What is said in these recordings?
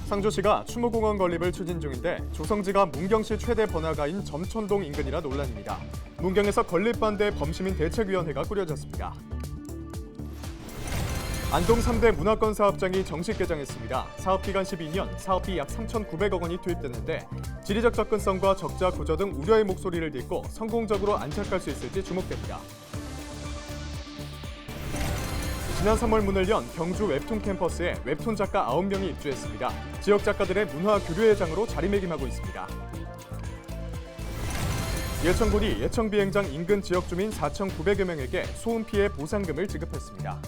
상주시가 추모공원 건립을 추진 중인데 조성지가 문경시 최대 번화가인 점촌동 인근이라 논란입니다. 문경에서 건립 반대 범시민 대책위원회가 꾸려졌습니다. 안동 3대 문화권 사업장이 정식 개장했습니다. 사업기간 12년, 사업비 약 3,900억 원이 투입됐는데 지리적 접근성과 적자 구조 등 우려의 목소리를 딛고 성공적으로 안착할 수 있을지 주목됩니다. 지난 3월 문을 연 경주 웹툰 캠퍼스에 웹툰 작가 9명이 입주했습니다. 지역 작가들의 문화 교류의 장으로 자리매김하고 있습니다. 예천군이 예천 비행장 인근 지역 주민 4,900여 명에게 소음 피해 보상금을 지급했습니다.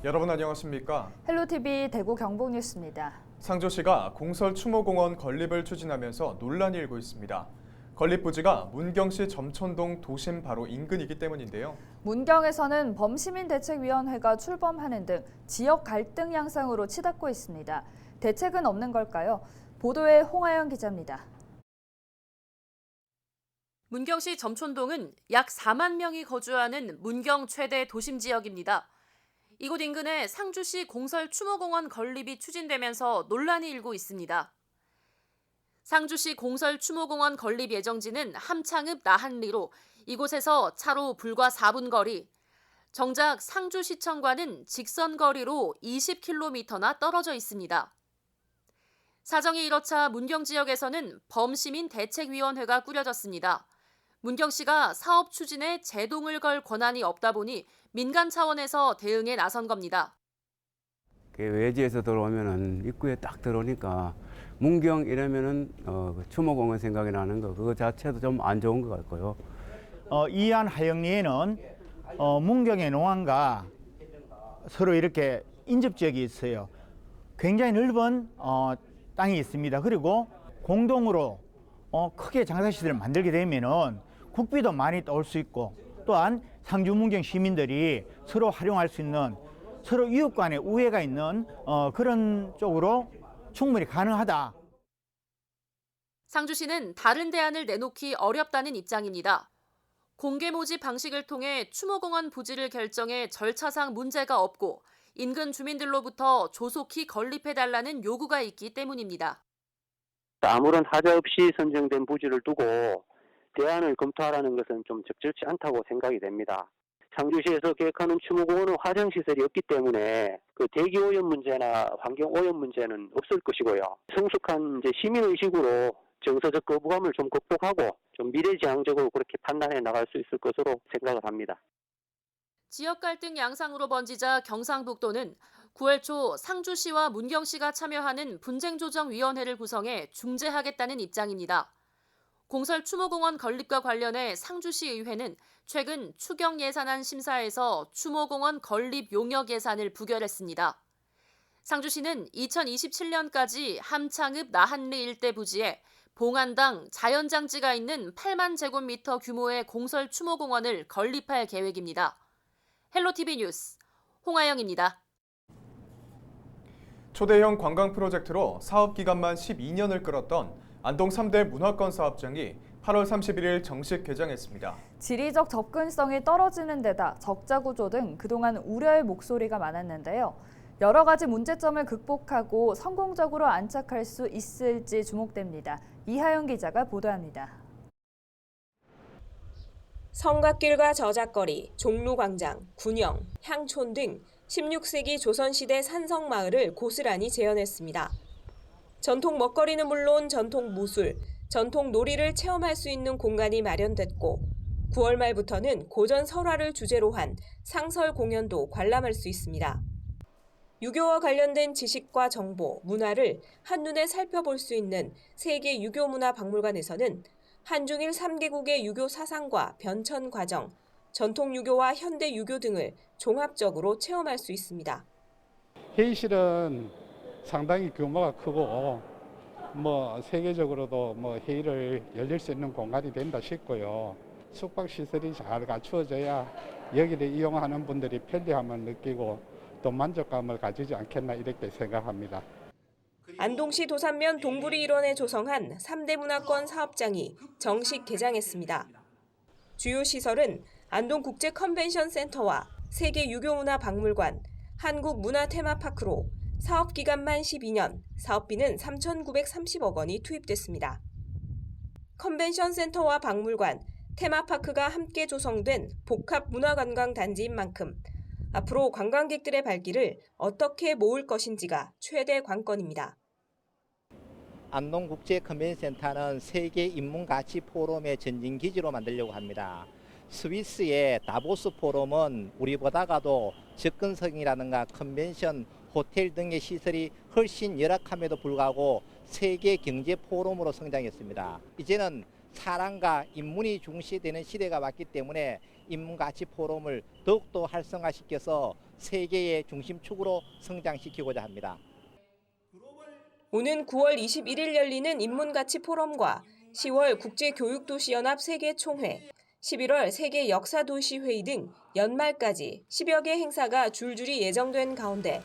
여러분 안녕하십니까? 헬로티비 대구 경북 뉴스입니다. 상주시가 공설 추모공원 건립을 추진하면서 논란이 일고 있습니다. 건립 부지가 문경시 점촌동 도심 바로 인근이기 때문인데요. 문경에서는 범시민대책위원회가 출범하는 등 지역 갈등 양상으로 치닫고 있습니다. 대책은 없는 걸까요? 보도에 홍하영 기자입니다. 문경시 점촌동은 약 4만 명이 거주하는 문경 최대 도심 지역입니다. 이곳 인근에 상주시 공설 추모공원 건립이 추진되면서 논란이 일고 있습니다. 상주시 공설 추모공원 건립 예정지는 함창읍 나한리로 이곳에서 차로 불과 4분 거리, 정작 상주시청과는 직선 거리로 20km나 떨어져 있습니다. 사정이 이렇자 문경 지역에서는 범시민 대책위원회가 꾸려졌습니다. 문경시가 사업 추진에 제동을 걸 권한이 없다 보니 민간 차원에서 대응에 나선 겁니다. 외지에서 들어오면은 입구에 딱 들어오니까 문경 이러면은 추모공원 생각이 나는 거 그거 자체도 좀 안 좋은 것 같고요. 이안 하영리에는 문경의 농안과 서로 이렇게 인접지역이 있어요. 굉장히 넓은 땅이 있습니다. 그리고 공동으로 크게 장사시설을 만들게 되면은 국비도 많이 떠올 수 있고 또한 상주 문경 시민들이 서로 활용할 수 있는 서로 이웃 간의 우애가 있는 그런 쪽으로 충분히 가능하다. 상주시는 다른 대안을 내놓기 어렵다는 입장입니다. 공개 모집 방식을 통해 추모공원 부지를 결정해 절차상 문제가 없고 인근 주민들로부터 조속히 건립해달라는 요구가 있기 때문입니다. 아무런 하자 없이 선정된 부지를 두고 대안을 검토하라는 것은 좀 적절치 않다고 생각이 됩니다. 상주시에서 계획하는 추모공원은 화장시설이 없기 때문에 그 대기오염 문제나 환경오염 문제는 없을 것이고요. 성숙한 시민의식으로 정서적 거부감을 좀 극복하고 좀 미래지향적으로 그렇게 판단해 나갈 수 있을 것으로 생각을 합니다. 지역 갈등 양상으로 번지자 경상북도는 9월 초 상주시와 문경시가 참여하는 분쟁조정위원회를 구성해 중재하겠다는 입장입니다. 공설 추모공원 건립과 관련해 상주시의회는 최근 추경 예산안 심사에서 추모공원 건립 용역 예산을 부결했습니다. 상주시는 2027년까지 함창읍 나한리 일대 부지에 봉안당 자연장지가 있는 8만 제곱미터 규모의 공설 추모공원을 건립할 계획입니다. 헬로티비 뉴스 홍하영입니다. 초대형 관광 프로젝트로 사업 기간만 12년을 끌었던 안동 3대 문화권 사업장이 8월 31일 정식 개장했습니다. 지리적 접근성이 떨어지는 데다 적자 구조 등 그동안 우려의 목소리가 많았는데요. 여러 가지 문제점을 극복하고 성공적으로 안착할 수 있을지 주목됩니다. 이하영 기자가 보도합니다. 성곽길과 저작거리, 종로광장, 군영, 향촌 등 16세기 조선시대 산성마을을 고스란히 재현했습니다. 전통 먹거리는 물론 전통 무술, 전통 놀이를 체험할 수 있는 공간이 마련됐고 9월 말부터는 고전 설화를 주제로 한 상설 공연도 관람할 수 있습니다. 유교와 관련된 지식과 정보, 문화를 한눈에 살펴볼 수 있는 세계 유교문화박물관에서는 한중일 3개국의 유교 사상과 변천 과정, 전통 유교와 현대 유교 등을 종합적으로 체험할 수 있습니다. 회의실은 상당히 규모가 크고 세계적으로도 회의를 열릴 수 있는 공간이 된다 싶고요. 숙박시설이 잘 갖추어져야 여기를 이용하는 분들이 편리함을 느끼고 또 만족감을 가지지 않겠나 이렇게 생각합니다. 안동시 도산면 동부리 일원에 조성한 3대 문화권 사업장이 정식 개장했습니다. 주요 시설은 안동국제 컨벤션 센터와 세계 유교문화박물관, 한국문화테마파크로 사업 기간만 12년, 사업비는 3,930억 원이 투입됐습니다. 컨벤션 센터와 박물관, 테마파크가 함께 조성된 복합문화관광단지인 만큼 앞으로 관광객들의 발길을 어떻게 모을 것인지가 최대 관건입니다. 안동국제컨벤션센터는 세계 인문가치 포럼의 전진 기지로 만들려고 합니다. 스위스의 다보스 포럼은 우리보다가도 접근성이라든가 컨벤션, 호텔 등의 시설이 훨씬 열악함에도 불구하고 세계 경제 포럼으로 성장했습니다. 이제는 사람과 인문이 중시되는 시대가 왔기 때문에 인문가치 포럼을 더욱더 활성화시켜서 세계의 중심축으로 성장시키고자 합니다. 오는 9월 21일 열리는 인문가치 포럼과 10월 국제교육도시연합 세계총회, 11월 세계역사도시회의 등 연말까지 10여 개 행사가 줄줄이 예정된 가운데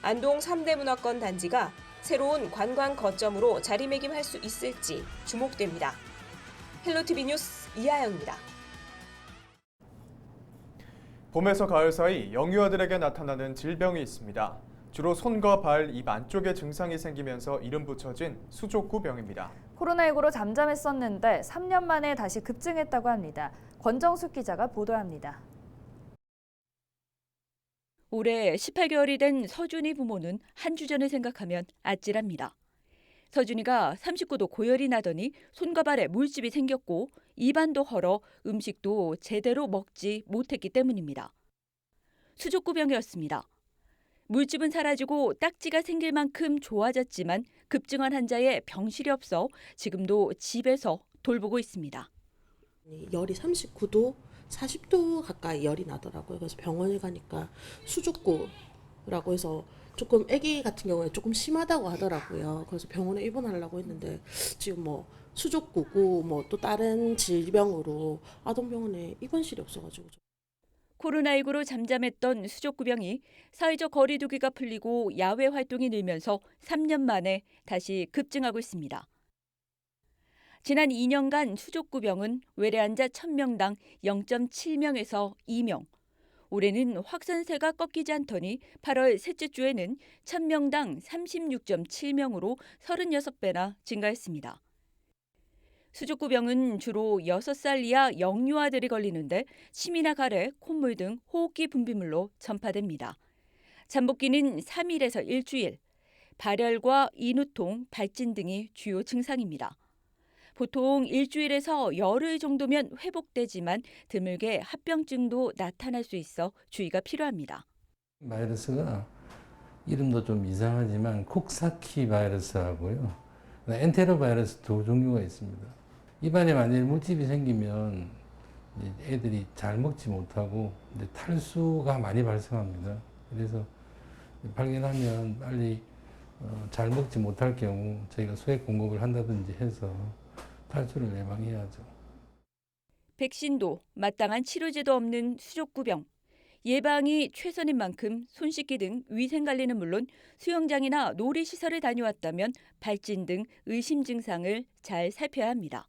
안동 3대 문화권 단지가 새로운 관광 거점으로 자리매김할 수 있을지 주목됩니다. 헬로티비 뉴스 이하영입니다. 봄에서 가을 사이 영유아들에게 나타나는 질병이 있습니다. 주로 손과 발, 입 안쪽에 증상이 생기면서 이름 붙여진 수족구병입니다. 코로나19로 잠잠했었는데 3년 만에 다시 급증했다고 합니다. 권정숙 기자가 보도합니다. 올해 18개월이 된 서준이 부모는 한 주 전을 생각하면 아찔합니다. 서준이가 39도 고열이 나더니 손과 발에 물집이 생겼고 입안도 헐어 음식도 제대로 먹지 못했기 때문입니다. 수족구병이었습니다. 물집은 사라지고 딱지가 생길 만큼 좋아졌지만 급증한 환자의 병실이 없어 지금도 집에서 돌보고 있습니다. 열이 39도, 40도 가까이 열이 나더라고요. 그래서 병원에 가니까 수족구라고 해서 조금 아기 같은 경우에 조금 심하다고 하더라고요. 그래서 병원에 입원하려고 했는데 지금 뭐 수족구고 뭐 또 다른 질병으로 아동병원에 입원실이 없어가지고. 코로나19로 잠잠했던 수족구병이 사회적 거리 두기가 풀리고 야외 활동이 늘면서 3년 만에 다시 급증하고 있습니다. 지난 2년간 수족구병은 외래 환자 1000명당 0.7명에서 2명. 올해는 확산세가 꺾이지 않더니 8월 셋째 주에는 1000명당 36.7명으로 36배나 증가했습니다. 수족구병은 주로 6살 이하 영유아들이 걸리는데 침이나 가래, 콧물 등 호흡기 분비물로 전파됩니다. 잠복기는 3일에서 일주일, 발열과 인후통, 발진 등이 주요 증상입니다. 보통 일주일에서 열흘 정도면 회복되지만 드물게 합병증도 나타날 수 있어 주의가 필요합니다. 바이러스가 이름도 좀 이상하지만 콕사키 바이러스하고요. 엔테로 바이러스 두 종류가 있습니다. 입안에 만일 물집이 생기면 애들이 잘 먹지 못하고 탈수가 많이 발생합니다. 그래서 발견하면 빨리 잘 먹지 못할 경우 저희가 소액 공급을 한다든지 해서 탈수를 예방해야죠. 백신도 마땅한 치료제도 없는 수족구병. 예방이 최선인 만큼 손 씻기 등 위생관리는 물론 수영장이나 놀이시설을 다녀왔다면 발진 등 의심 증상을 잘 살펴야 합니다.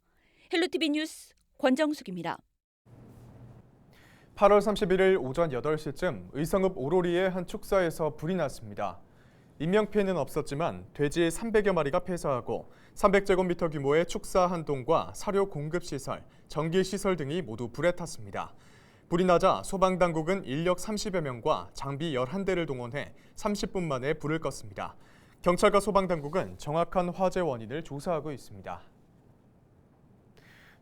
헬로티비 뉴스 권정숙입니다. 8월 31일 오전 8시쯤 의성읍 오로리의 한 축사에서 불이 났습니다. 인명피해는 없었지만 돼지 300여 마리가 폐사하고 300제곱미터 규모의 축사 한 동과 사료 공급시설, 전기시설 등이 모두 불에 탔습니다. 불이 나자 소방당국은 인력 30여 명과 장비 11대를 동원해 30분 만에 불을 껐습니다. 경찰과 소방당국은 정확한 화재 원인을 조사하고 있습니다.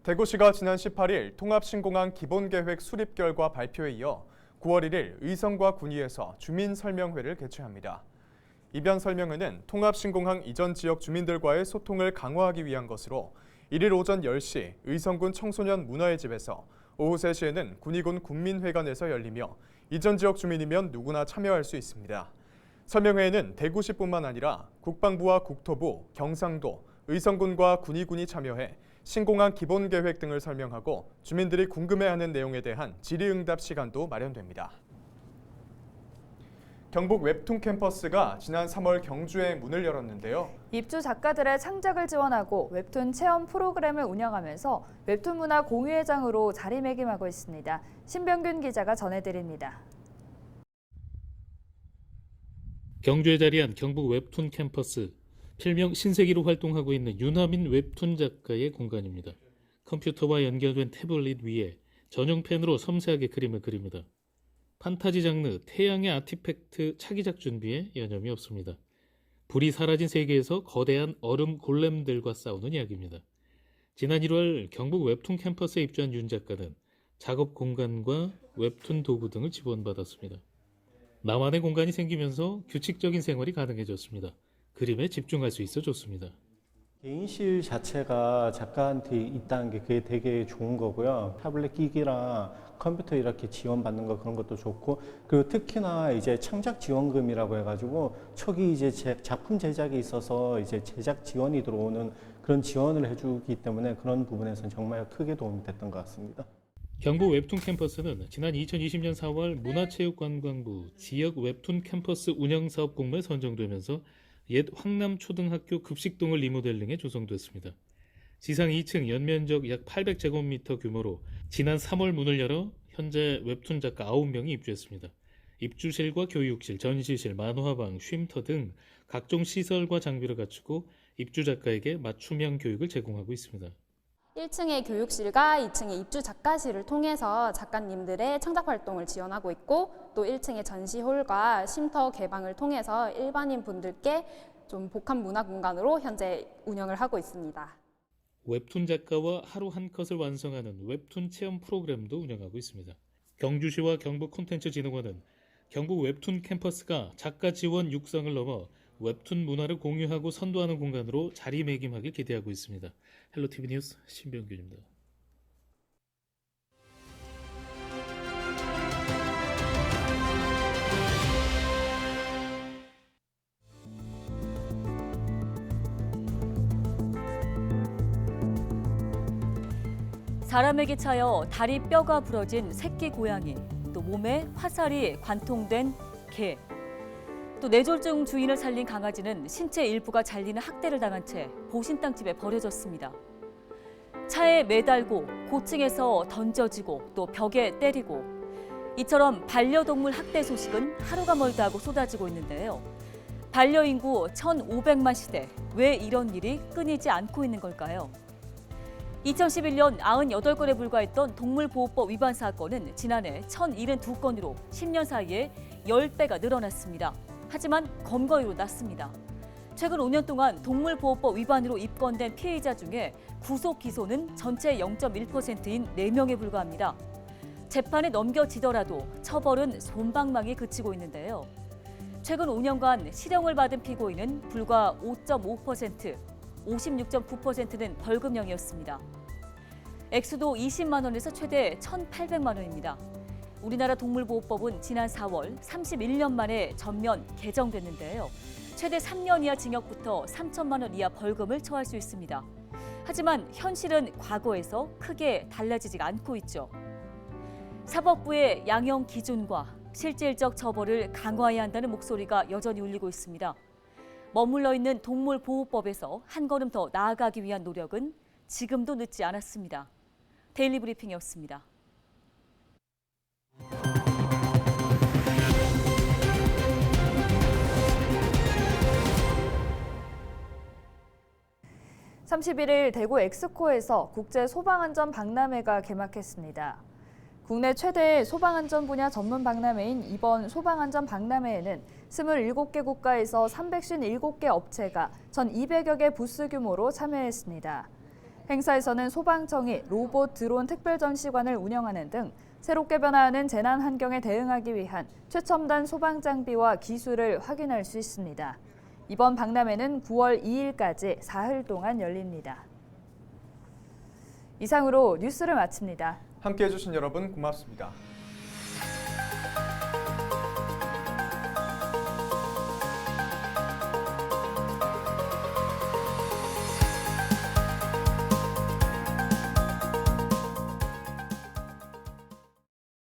대구시가 지난 18일 통합신공항 기본계획 수립 결과 발표에 이어 9월 1일 의성과 군위에서 주민설명회를 개최합니다. 이변 설명회는 통합신공항 이전 지역 주민들과의 소통을 강화하기 위한 것으로 1일 오전 10시 의성군 청소년 문화의 집에서 오후 3시에는 군위군 군민회관에서 열리며 이전 지역 주민이면 누구나 참여할 수 있습니다. 설명회에는 대구시뿐만 아니라 국방부와 국토부, 경상도, 의성군과 군위군이 참여해 신공항 기본 계획 등을 설명하고 주민들이 궁금해하는 내용에 대한 질의응답 시간도 마련됩니다. 경북 웹툰 캠퍼스가 지난 3월 경주에 문을 열었는데요. 입주 작가들의 창작을 지원하고 웹툰 체험 프로그램을 운영하면서 웹툰 문화 공유회장으로 자리매김하고 있습니다. 신병균 기자가 전해드립니다. 경주에 자리한 경북 웹툰 캠퍼스, 필명 신세기로 활동하고 있는 윤하민 웹툰 작가의 공간입니다. 컴퓨터와 연결된 태블릿 위에 전용펜으로 섬세하게 그림을 그립니다. 판타지 장르 태양의 아티팩트 차기작 준비에 여념이 없습니다. 불이 사라진 세계에서 거대한 얼음 골렘들과 싸우는 이야기입니다. 지난 1월 경북 웹툰 캠퍼스에 입주한 윤 작가는 작업 공간과 웹툰 도구 등을 지원받았습니다. 나만의 공간이 생기면서 규칙적인 생활이 가능해졌습니다. 그림에 집중할 수 있어 좋습니다. 개인실 자체가 작가한테 있다는 게 그게 되게 좋은 거고요. 타블렛 기기랑 컴퓨터 이렇게 지원받는 거 그런 것도 좋고, 그리고 특히나 이제 창작 지원금이라고 해가지고 초기 이제 작품 제작에 있어서 이제 제작 지원이 들어오는 그런 지원을 해주기 때문에 그런 부분에서는 정말 크게 도움이 됐던 것 같습니다. 경북 웹툰 캠퍼스는 지난 2020년 4월 문화체육관광부 지역 웹툰 캠퍼스 운영사업 공모에 선정되면서 옛 황남초등학교 급식동을 리모델링해 조성됐습니다. 지상 2층 연면적 약 800제곱미터 규모로 지난 3월 문을 열어 현재 웹툰 작가 9명이 입주했습니다. 입주실과 교육실, 전시실, 만화방, 쉼터 등 각종 시설과 장비를 갖추고 입주 작가에게 맞춤형 교육을 제공하고 있습니다. 1층의 교육실과 2층의 입주 작가실을 통해서 작가님들의 창작 활동을 지원하고 있고, 또 1층의 전시홀과 쉼터 개방을 통해서 일반인 분들께 좀 복합 문화 공간으로 현재 운영을 하고 있습니다. 웹툰 작가와 하루 한 컷을 완성하는 웹툰 체험 프로그램도 운영하고 있습니다. 경주시와 경북콘텐츠진흥원은 경북 웹툰 캠퍼스가 작가 지원 육성을 넘어 웹툰 문화를 공유하고 선도하는 공간으로 자리매김하길 기대하고 있습니다. 헬로티비 뉴스 신병균입니다. 사람에게 차여 다리 뼈가 부러진 새끼 고양이, 또 몸에 화살이 관통된 개, 또 뇌졸중 주인을 살린 강아지는 신체 일부가 잘리는 학대를 당한 채 보신탕집에 버려졌습니다. 차에 매달고 고층에서 던져지고 또 벽에 때리고, 이처럼 반려동물 학대 소식은 하루가 멀다 하고 쏟아지고 있는데요. 반려인구 1,500만 시대, 왜 이런 일이 끊이지 않고 있는 걸까요? 2011년 98건에 불과했던 동물보호법 위반 사건은 지난해 1,072건으로 10년 사이에 10배가 늘어났습니다. 하지만 검거율은 낮습니다. 최근 5년 동안 동물보호법 위반으로 입건된 피해자 중에 구속 기소는 전체 0.1%인 4명에 불과합니다. 재판에 넘겨지더라도 처벌은 솜방망이에 그치고 있는데요. 최근 5년간 실형을 받은 피고인은 불과 5.5%, 56.9%는 벌금형이었습니다. 액수도 20만 원에서 최대 1,800만 원입니다. 우리나라 동물보호법은 지난 4월 31년 만에 전면 개정됐는데요. 최대 3년 이하 징역부터 3천만 원 이하 벌금을 처할 수 있습니다. 하지만 현실은 과거에서 크게 달라지지 않고 있죠. 사법부의 양형 기준과 실질적 처벌을 강화해야 한다는 목소리가 여전히 울리고 있습니다. 머물러 있는 동물보호법에서 한 걸음 더 나아가기 위한 노력은 지금도 늦지 않았습니다. 데일리 브리핑이었습니다. (31일) 대구 엑스코에서 국제 소방안전 박람회가 개막했습니다. 국내 최대의 소방안전 분야 전문 박람회인 이번 소방안전 박람회에는 27개 국가에서 357개 업체가 1,200여 개 부스 규모로 참여했습니다. 행사에서는 소방청이 로봇 드론 특별 전시관을 운영하는 등 새롭게 변화하는 재난 환경에 대응하기 위한 최첨단 소방 장비와 기술을 확인할 수 있습니다. 이번 박람회는 9월 2일까지 사흘 동안 열립니다. 이상으로 뉴스를 마칩니다. 함께해 주신 여러분 고맙습니다.